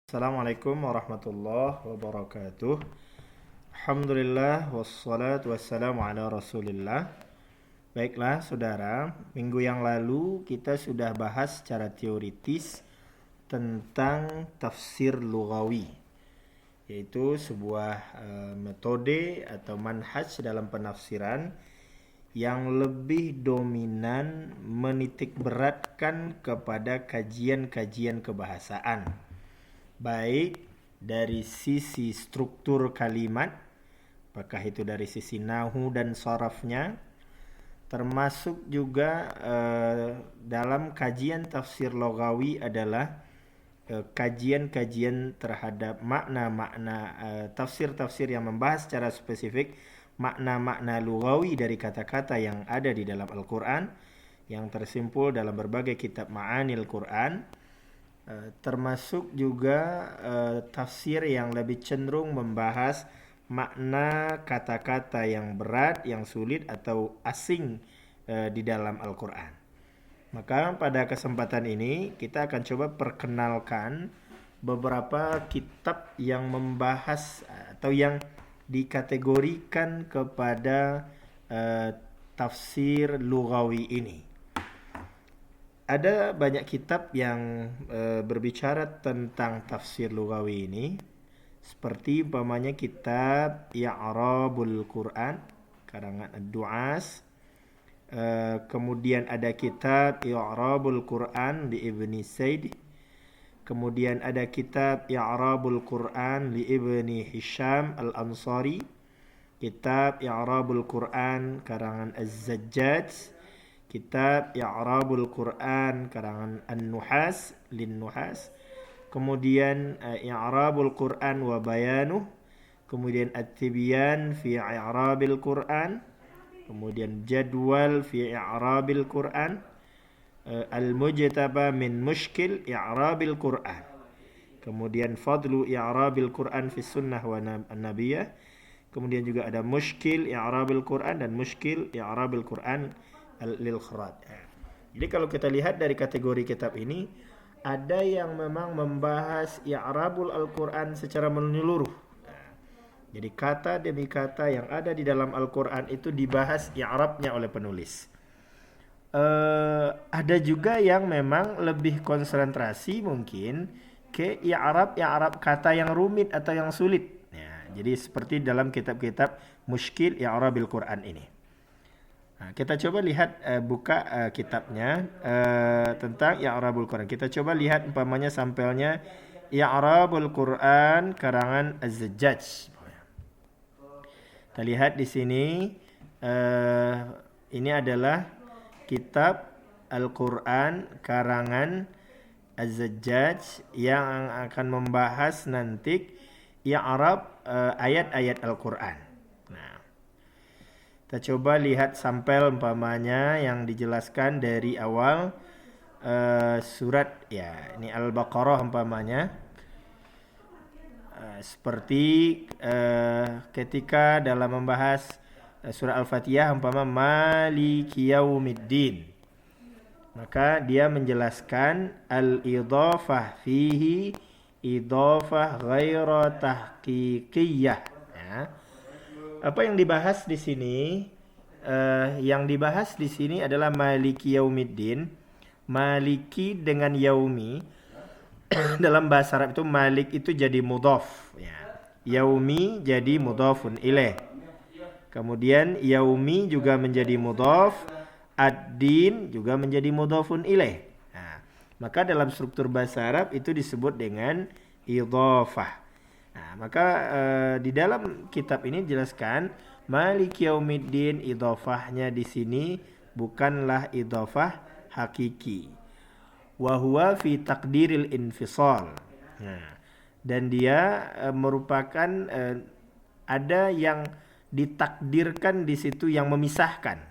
Assalamualaikum warahmatullahi wabarakatuh. Alhamdulillah wassalatu wassalamu ala rasulillah. Baiklah saudara, minggu yang lalu kita sudah bahas secara teoritis tentang tafsir lughawi, yaitu sebuah metode atau manhaj dalam penafsiran yang lebih dominan menitik beratkan kepada kajian-kajian kebahasaan, baik dari sisi struktur kalimat, apakah itu dari sisi nahu dan sharafnya, termasuk juga dalam kajian tafsir logawi adalah kajian-kajian terhadap makna-makna tafsir-tafsir yang membahas secara spesifik makna-makna lugawi dari kata-kata yang ada di dalam Al-Quran, yang tersimpul dalam berbagai kitab ma'anil Quran. Termasuk juga tafsir yang lebih cenderung membahas makna kata-kata yang berat, yang sulit atau asing di dalam Al-Quran. Maka pada kesempatan ini kita akan coba perkenalkan beberapa kitab yang membahas atau yang dikategorikan kepada tafsir lughawi ini. Ada banyak kitab yang berbicara tentang tafsir lughawi ini, seperti umpamanya kitab I'rabul Quran karangan Ad-Du'as. Kemudian ada kitab I'rabul Quran li Ibni Said. Kemudian ada kitab I'rabul Quran li Ibni Hisham Al-Ansari. Kitab I'rabul Quran karangan Az-Zajjaj. Kitab I'rabul Quran karangan An-Nuhas lin-Nuhas. Kemudian I'rabul Quran wa Bayanuh. Kemudian At-Tibyan fi I'rabil Quran. Kemudian Jadwal fi I'rabil Quran. Al-Mujtaba min Mushkil I'rabil Quran. Kemudian Fadlu I'rabil Quran fi Sunnah wa An-Nabiyah. Kemudian juga ada Mushkil I'rabil Quran dan Mushkil I'rabil Quran lil Kharat. Jadi kalau kita lihat dari kategori kitab ini, ada yang memang membahas i'rabul Al-Quran secara menyeluruh. Jadi kata demi kata yang ada di dalam Al-Quran itu dibahas i'rabnya oleh penulis. Ada juga yang memang lebih konsentrasi mungkin ke i'rab kata yang rumit atau yang sulit. Jadi seperti dalam kitab-kitab Mushkil I'rabil Quran ini. Nah, kita coba lihat buka kitabnya tentang I'rabul Quran. Kita coba lihat umpamanya sampelnya I'rabul Quran karangan Az-Zajjaj. Kita lihat di sini ini adalah kitab Al-Quran karangan Az-Zajjaj yang akan membahas nanti i'rab ayat-ayat Al-Quran. Kita coba lihat sampel umpamanya yang dijelaskan dari awal surat ya, ini Al-Baqarah umpamanya. Seperti ketika dalam membahas surah Al-Fatihah umpama Maliki Yaumiddin. Maka dia menjelaskan al-idhafah fihi idhafah ghaira tahqiqiyah. Ya. Apa yang dibahas di sini? Yang dibahas di sini adalah Maliki Yaumiddin. Maliki dengan yaumi. Dalam bahasa Arab itu Malik itu jadi mudhaf. Ya. Yaumi jadi mudhafun ilaih. Kemudian yaumi juga menjadi mudhaf. Ad-din juga menjadi mudhafun ilaih. Nah, maka dalam struktur bahasa Arab itu disebut dengan idhafah. Nah, maka di dalam kitab ini dijelaskan Maliki Yaumiddin idhafahnya di sini bukanlah idhafah hakiki. Wa huwa fi taqdiril infisal. Nah, dan dia merupakan ada yang ditakdirkan di situ yang memisahkan.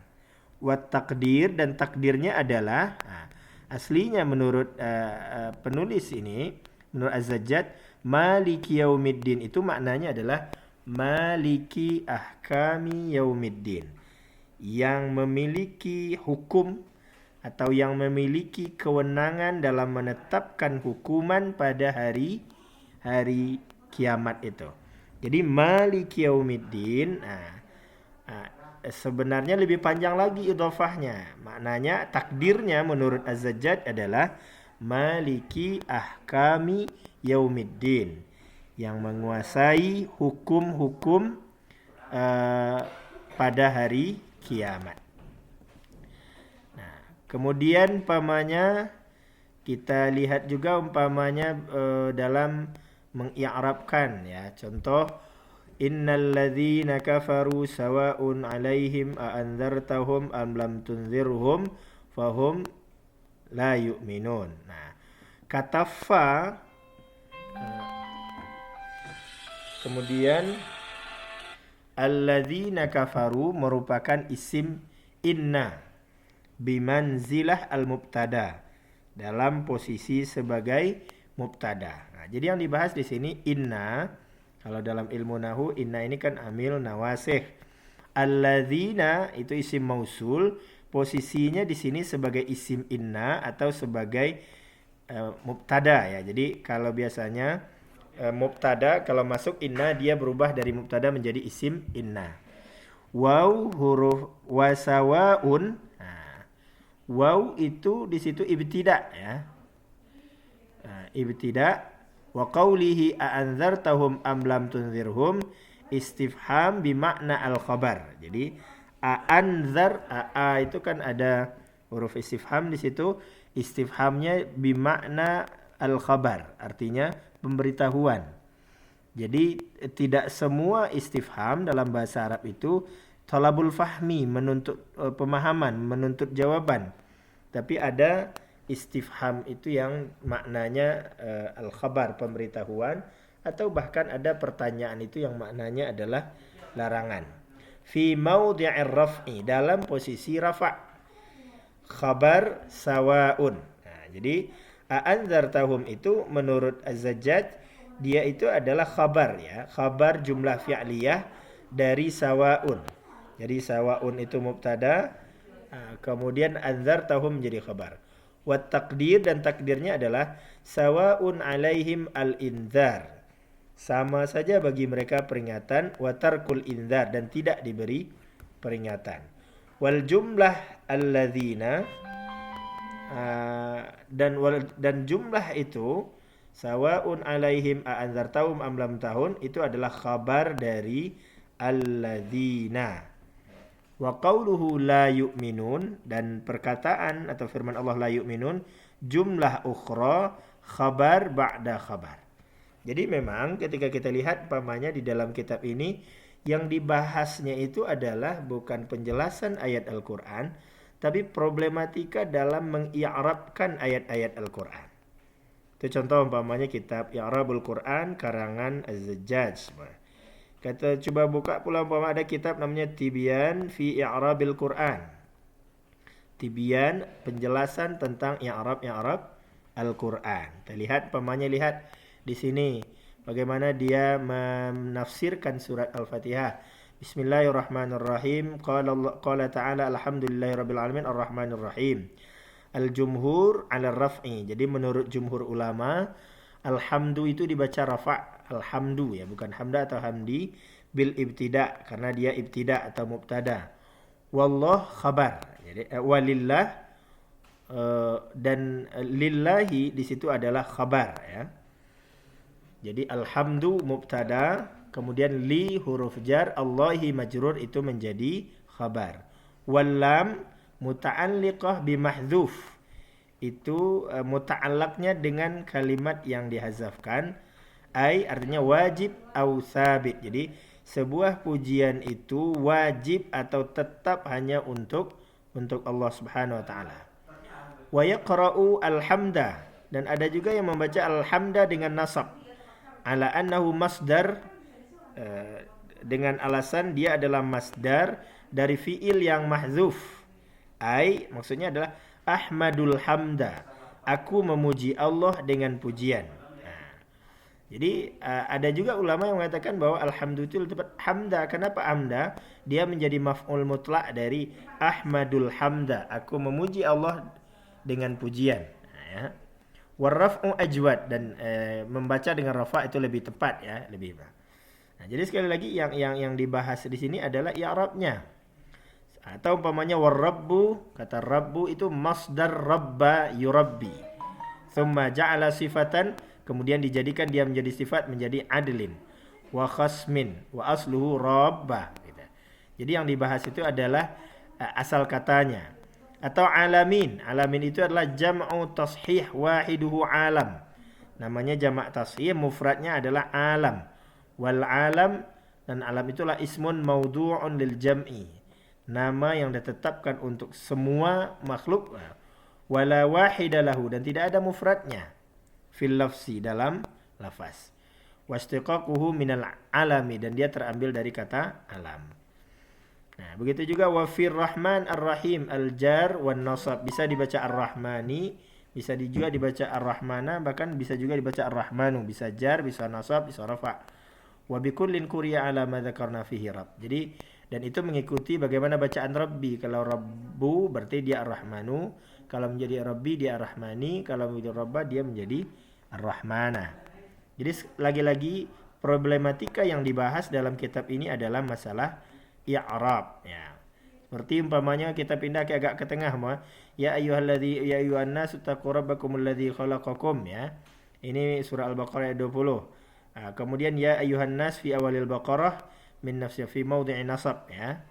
Wa takdir, dan takdirnya adalah aslinya menurut penulis ini, menurut Az-Zajjaj, Maliki Yaumiddin itu maknanya adalah Maliki Ahkami Yaumiddin, yang memiliki hukum atau yang memiliki kewenangan dalam menetapkan hukuman pada hari hari kiamat itu. Jadi Maliki Yaumiddin, sebenarnya lebih panjang lagi idhofahnya. Maknanya takdirnya menurut Az-Zajjaj adalah Maliki Ahkami Yaumiddin, yang menguasai hukum-hukum pada hari kiamat. Nah, kemudian umpamanya kita lihat juga umpamanya dalam mengi'rabkan ya. Contoh, innal ladzina kafaru sawa'un 'alaihim a anzartahum am lam tunzirhum fahum la yu'minun. Nah, kata fa kemudian alladzina kafaru merupakan isim inna bimanzilah al-mubtada, dalam posisi sebagai mubtada. Nah, jadi yang dibahas di sini inna. Kalau dalam ilmu nahu, inna ini kan amil nawasih. Alladzina itu isim mausul, posisinya di sini sebagai isim inna atau sebagai mubtada ya. Jadi kalau biasanya mubtada kalau masuk inna dia berubah dari mubtada menjadi isim inna. Waw huruf wasawaun. Nah, waw itu di situ ibtida ya. Ibtida. Wa qawlihi a'anzartahum am lam tunzirhum istifham bimakna al-khabar. Jadi a'anzar itu kan ada huruf istifham di situ. Istifhamnya bimakna al-khabar, artinya pemberitahuan. Jadi tidak semua istifham dalam bahasa Arab itu talabul fahmi, menuntut pemahaman, menuntut jawaban. Tapi ada istifham itu yang maknanya al-khabar, pemberitahuan, atau bahkan ada pertanyaan itu yang maknanya adalah larangan. Fi maudhi'ir raf'i, dalam posisi rafa'. Khabar sawaun. Nah, jadi a'anzartahum itu menurut Az-Zajjaj dia itu adalah khabar ya, khabar jumlah fi'liyah dari sawaun. Jadi sawaun itu mubtada, kemudian anzartahum menjadi khabar. Wat takdir, dan takdirnya adalah sawaun alaihim al-inzar, sama saja bagi mereka peringatan, wa tarkul inzar, dan tidak diberi peringatan. Wal jumlah alladzina, dan jumlah itu sawaun alaihim a anzartahum am lam tahun, itu adalah khabar dari alladzina. Wa qawluhu la yu'minun, dan perkataan atau firman Allah la yu'minun jumlah ukhra khabar ba'da khabar. Jadi memang ketika kita lihat umpamanya di dalam kitab ini yang dibahasnya itu adalah bukan penjelasan ayat Al-Quran, tapi problematika dalam mengi'rabkan ayat-ayat Al-Quran. Itu contoh umpamanya kitab I'rabul Quran karangan Az-Zajjaj. Kata coba buka pula umpama ada kitab namanya Tibyan fi I'rabil Quran. Tibyan, penjelasan tentang i'rab Al-Quran. Kita lihat umpamanya, lihat di sini bagaimana dia menafsirkan surat Al-Fatihah. Bismillahirrahmanirrahim. Qala ta'ala alhamdulillahirabbil alamin arrahmanir rahim. Al-jumhur 'ala raf'i. Jadi menurut jumhur ulama, alhamdu itu dibaca rafa'. Alhamdu ya, bukan hamda atau hamdi, bil ibtida, karena dia ibtida atau mubtada. Wallah khabar. Jadi walillah, dan lillahi di situ adalah khabar ya. Jadi alhamdu mubtada, kemudian li huruf jar, Allahi majrur itu menjadi khabar. Wallam muta'alliqah bimahdzuf, itu muta'allaqnya dengan kalimat yang dihazafkan. Ai artinya wajib au sabit. Jadi sebuah pujian itu wajib atau tetap hanya untuk Allah Subhanahu wa taala. Wa yaqra'u alhamda, dan ada juga yang membaca alhamda dengan nasab. Ala annahu masdar, dengan alasan dia adalah masdar dari fiil yang mahzuf. Ai maksudnya adalah ahmadul hamda, aku memuji Allah dengan pujian. Jadi ada juga ulama yang mengatakan bahwa alhamdu itu tepat hamda. Kenapa hamda? Dia menjadi maf'ul mutlak dari ahmadul hamda, aku memuji Allah dengan pujian. Nah, ya. Warraf'u ajwad, dan membaca dengan rafa itu lebih tepat ya, lebih. Nah, jadi sekali lagi yang dibahas di sini adalah i'rabnya. Atau umpamanya warabbu, kata rabbu itu masdar rabba yurabbi. Thumma ja'ala sifatan, kemudian dijadikan dia menjadi sifat, menjadi adlin. Wa khasmin, wa asluhu rabba. Gitu. Jadi yang dibahas itu adalah asal katanya. Atau alamin. Alamin itu adalah jam'u tashih wahiduhu alam. Namanya jamak tashih, mufradnya adalah alam. Wal alam, dan alam itulah ismun maudu'un lil jam'i. Nama yang ditetapkan untuk semua makhluk. Wala wahidalahu, dan tidak ada mufradnya. Fil lafzi, dalam lafaz. Wastiqaquhu minal alami, dan dia terambil dari kata alam. Nah, begitu juga wafir rahman ar-rahim al-jar wan nasab, bisa dibaca ar-rahmani, bisa juga dibaca ar-rahmana, bahkan bisa juga dibaca ar-rahmanu, bisa jar, bisa nasab, bisa rafa. Wa bikullin quriya ala ma dzakarna fihi rabb. Jadi, dan itu mengikuti bagaimana bacaan Rabbi. Kalau Rabbu berarti dia ar-rahmanu, kalau menjadi Rabbi dia ar-rahmani, kalau menjadi Rabba dia menjadi ar-rahmana. Jadi lagi-lagi problematika yang dibahas dalam kitab ini adalah masalah i'rab ya. Seperti umpamanya kita pindah ke agak ke tengah ya ayyuhalladzi ya ayyuhan nasu taqu rabbakumul ladzi khalaqakum ya. Ini surah Al-Baqarah ayat 20. Nah, kemudian ya ayyuhan nas fi awalil Baqarah min nafsi fi maudhi'i nasab ya.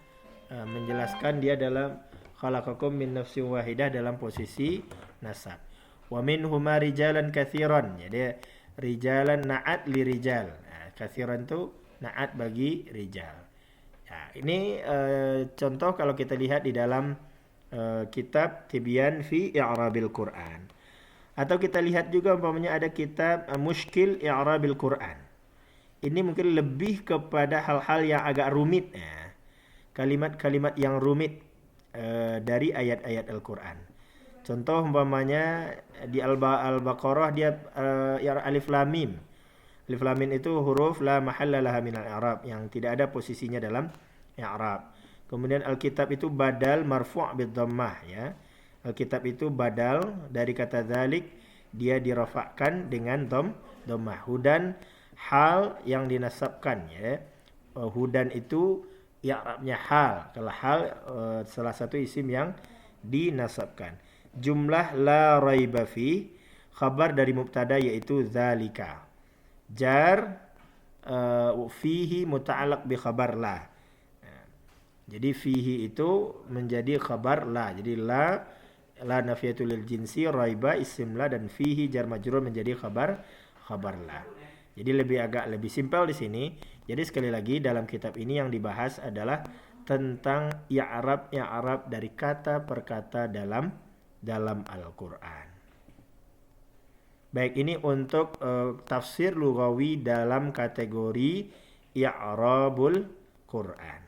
Menjelaskan dia dalam khalaqakum min nafsin wahidah dalam posisi nasab. Wa minhuma rijalan katsiran. Jadi rijalan na'at li rijal. Nah, katsiran itu na'at bagi rijal. Ya, ini contoh kalau kita lihat di dalam kitab Tibyan fi i'rabil Quran. Atau kita lihat juga umpamanya ada kitab Mushkil i'rabil Quran. Ini mungkin lebih kepada hal-hal yang agak rumit ya. Kalimat-kalimat yang rumit dari ayat-ayat Al-Quran. Contoh umpamanya di Al-Baqarah dia yang alif lam mim. Alif lam mim itu huruf la mahalla laha minal i'rab, yang tidak ada posisinya dalam i'rab. Kemudian Alkitab itu badal marfu' bid dhammah ya. Alkitab itu badal dari kata dzalik, dia dirafa'kan dengan dhammah. Hudan hal yang dinasabkan ya. Hudan itu i'rabnya hal. Kalau hal salah satu isim yang dinasabkan. Jumlah la raiba fi, khabar dari mubtada yaitu zalika. Jar fihi muta'allaq bi khabar la. Jadi fihi itu menjadi khabar la. Jadi la nafiyatul lil jinsi, raiba isim la, dan fihi jar majrur menjadi khabar la. Jadi agak lebih simpel di sini. Jadi sekali lagi dalam kitab ini yang dibahas adalah tentang i'rab dari kata per kata dalam Al-Qur'an. Baik, ini untuk tafsir lughawi dalam kategori i'rabul Qur'an.